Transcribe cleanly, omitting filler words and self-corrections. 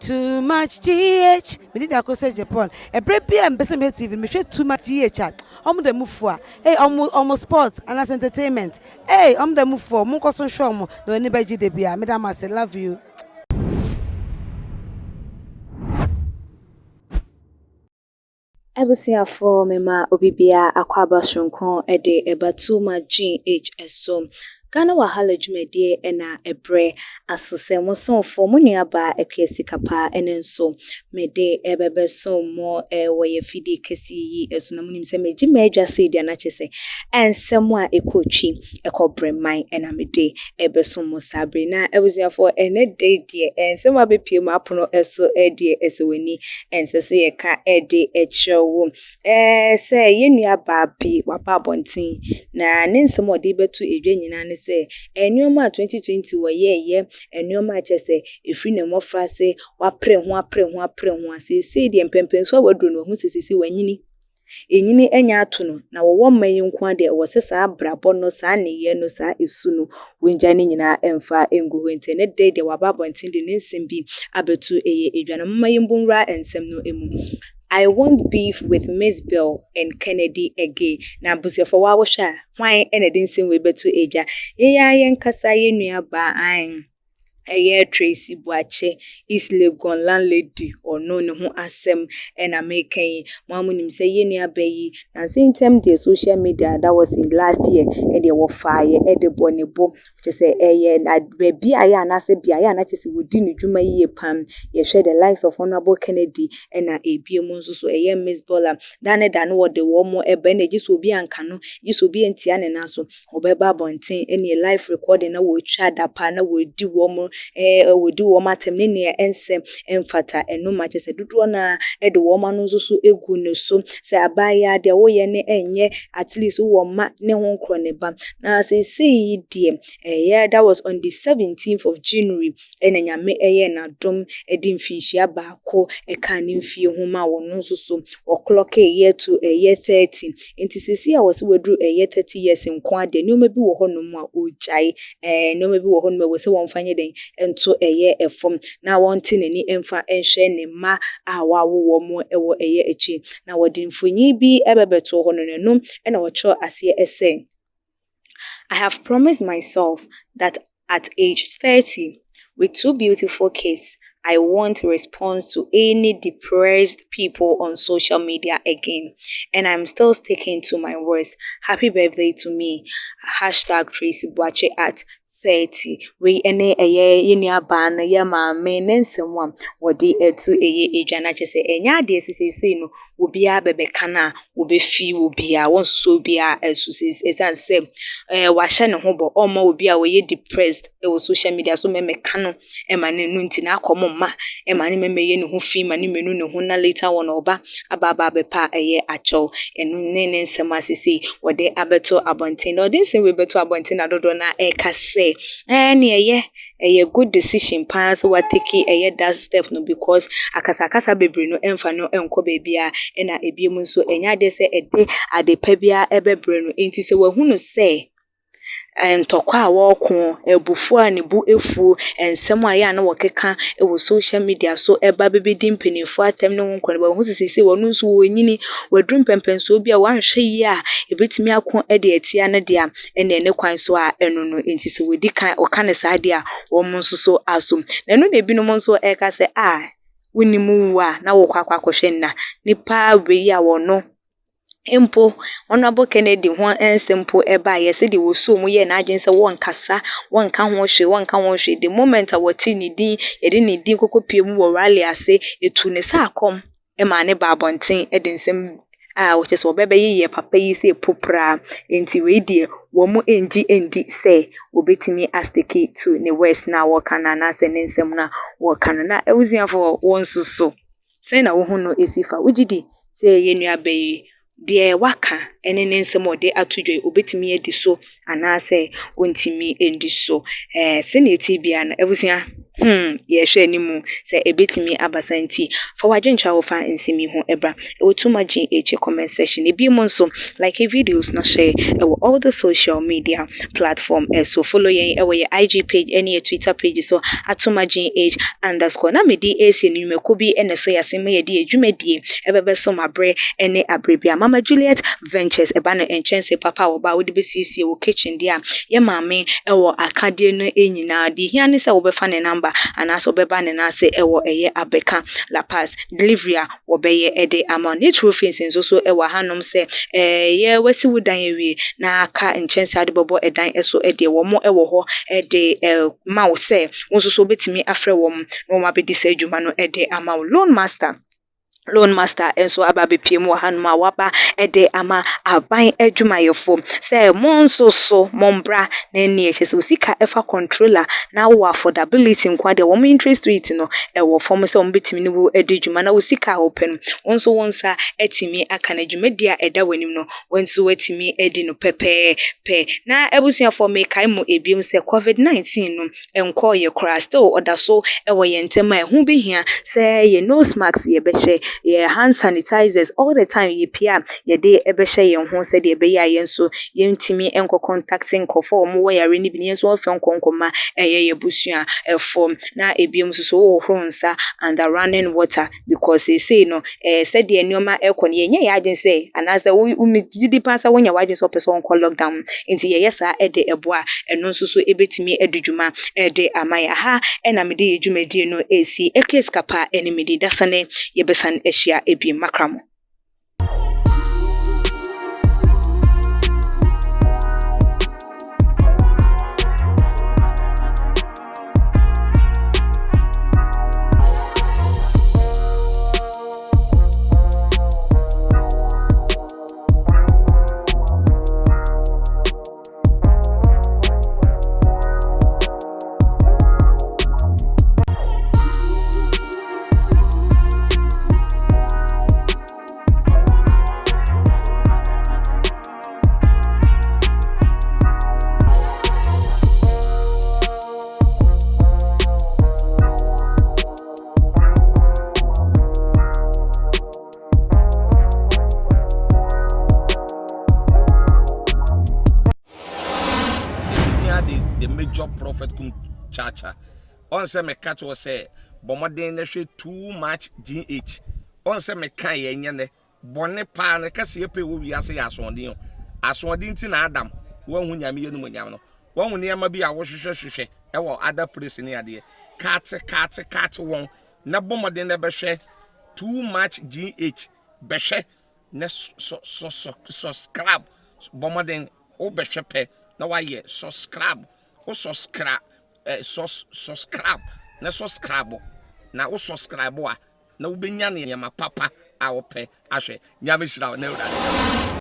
Too much GH. We did that say Japan. A break and best TV. Me share too much GH. The move for. Hey, almost sports and as entertainment. Hey, the move for. Munko son show mo. No anybody de bia. Madam, I say love you. Ebusiafo mema obibia akwaba sonkon ede ebatuma GH eso Ghana wahala dwumadie ena ebre asosemo sonfo munuaba ekwesi kapa enenso mede ebebeso mo woye fidi kesi yi eso na munim se meji medwa se dia na chese ensemo a ekotwi ekobre man ena mede ebeso mo sabre na ebusiafo ene de die ensemo abepie mu apono eso edie esoweni ensese ye ka ede echo say yenuaba bi waba bontin na ne nsem ode betu edwa nyina ne say enuoma 2020 wo ye enuoma chese efri ne mofa se wapre ho ase de mpempenso waduro no ho sesisi wanyini enyini enya ato no na wo mayi nko ade wo sesa abrabo no saa ne ye no saa esu no wenja ne nyina emfa engu wente ne de waba bontin de ne nsem bi abetu eye edwa no mayi mbunra ensem no emu I won't beef with Mzbel and Kennedy again. Na busiafo wa wo hwa hwan ene de nsem we betu eja. Yeya yenkasa yenuaba an Tracey Boakye is Legon landlady or no ne ho asem ena mekan mamunim say yenuaba yi na same time the social media that was in last year e de wo fire e de bonebo just say na baby aya na se bia ya na chese wodi ne dwuma yi pam ye share the likes of honorable Kennedy ena ebiem nso so Mzbel da no wo de wo mo ebe na giso obi anka no giso obi entia ne na so obeba bonten ene live recording na wo twa dapa na wo di wo mo wodi wo matem ne ensem emfata enuma chese dudu na de wo ma no so egu ne so se abaya de wo ye ne enye at least wo ma ne ho nkro ne ba na se see die that was on the 17th of January nyame na dom edi mfinhia baako ka ne mfie ho ma wo no so o'clock year to year 30 enti sesi a wo se wadru year 30 years nko ade ne omabi wo ho no mu a ojai ne omabi wo ho no wo se won fanye den ento efom na wonte nani emfa enhwe ne ma a wawo mo ewo echi na wodi mfonyi bi ebebeto ho no nenum na wo cho ase ese I have promised myself that at age 30 with 2 beautiful kids I won't respond to any depressed people on social media again. And I'm still sticking to my words. Happy birthday to me. #Tracey Boakye at 30. We ene yenuaba na ye maame nensem wodi etu edwana chese enya ade sisisi no obi a bebeka na obi fi obi a wonso obi a esusisi esan se wa hye ne ho bo omo obi a we depressed e social media so memeka no e ma ne nu nti na akomo ma e ma ne memeye ne ho fi ma ne menu ne ho na later on oba ababa bepa acho enu ne nsem asisi wode abeto abonten no den se we beto abonten na dodo na kase a good decision pass what take that step no because akasa bebre no emfa no enko bebia na ebiem nso enya de se ede ade pa bia ebebre no enti se wahunu se ntokwa a woko ebufu a ne bu efu ensem a ya na wokeka ewo social media so eba bebedi mpenifu atem ne nkɔ ne ba hu sisi wonu nso wonyini wadrum pempenso bia wanhwe yi a ebetimi akɔ ede atia ne dia ene ne kwan so a eno no enti se wedi kan oka ne saa dia wo mo nso so asom na eno na ebinom nso eka se wonimu wa na wokɔ akɔhwe nna nipa we yi a wono Empo honorable Kennedy ho ensempo eba yese de wo so mu ye na adwen se won kasa won ka ho hwe the moment a woti ni din yede ni din kokopie mu wo rally ase etu ne sa akom e ma ne ba bonten e de nsem wo chese wo bebe ye papa yi se popra enti we die wo mu endi se obetimi astake to ne west na wo kana na se ne nsem na wo kana na ewuziafo won suso se na wo hu no esifa wugidi se yenuaba yi de waka ene nsem ode atudwe obetimi edi so anase ontimi endi so se na eti bia na ebusia Yɛhwɛ animu sɛ ebetumi abasa nti fa wadwenkyerɛ wo fa nsɛm ho ɛbra ɛwɔ tuma GH comment section ebi mu nso like videos na share ɛwɔ all the social media platform so follow yɛn ɛwɔ yɛ IG page ɛne yɛ Twitter page so atuma GH _ na mede esi nnwumako bi ɛna so yɛasɛm yɛde adwumadie ɛbɛbɛ so mabrɛ ɛne abrebia Mama Juliet Ventures ɛba no enchance papa wo ba wo de besiesie wo kitchen dia yɛ maame ɛwɔ akadie no nyinaa de hia ne sɛ wo bɛfa ne number anaso beba ne na se ewo eye abeka La Paz delivery a wo beye ede ama ne true things nso so ewa hanom se ye wasi wudan ewie na aka enchense ade bobo edan eso ede wo mo ewo ho ede ma wo se wonso so betimi afre wo mo no ma be disa adwuma no ede ama wo loan master enso aba bepiem wo hanuma waba ede ama aban adwumayefo say monso so mombra na eni ehye so sika efa controller na wo affordability nkwa de wo interest rate no wo form say wo betimi ne wo ede dwuma na wo sika wo pen wonso wonsa etimi aka na dwumadi a eda wanim no wonso wetimi edi no pepe na ebusuafo mekai mo ebiem say covid-19 no enko ye kra still oda so wo ye ntema ehu behia say ye nose mask ye behye ye hand sanitizers all the time ye pia ye de ebehye ye ho se de ebe ya ye nso ye ntimi enko contacting nkofo mo wo yare ni bi ne nso ofe nkonkoma ye busua form na ebiem so wo hronsa and the running water because they say no said the enioma ekon ye nya agen say anase wo migidi pasa wo nya wagen so person ko lockdown nti ye yesa ede eboa eno nso so ebetimi edudwuma ede amaya ha ena mede yedwumadie no esi ekeskapa ene mede dasane ye besan ehia ebi makramo the major prophet kum chacha on say me catch was say bomoden na hwe too much GH on say me kan ye nya ne bone pa na kase ye pe wo wiase ya asondin ti na adam wo hu nyame ye no nyam no wo hu ne ma bi a wo hwehwehwehwe e wo other place ne ade kat won na bomoden na be hwe too much GH be hwe na subscribe bomoden o be hwe pe na wa ye subscribe o subscribe subscribe na subscribe na o subscribe a na wo benya ne yama papa a wo pe ahwe nyame hira na ewura